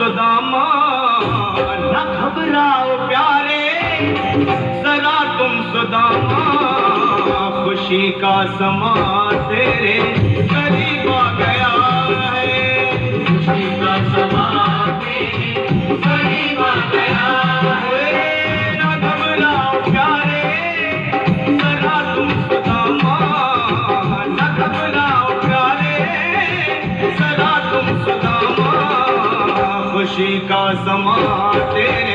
सुदामा, न घबराओ प्यारे जरा तुम सुदामा, खुशी का समा तेरे करीब आ गया है, खुशी का समा तेरे करीब आ गया है। न घबराओ प्यारे जरा तुम सुदामा, न घबराओ प्यारे जरा तुम सुदामा, खुशी का समा तेरे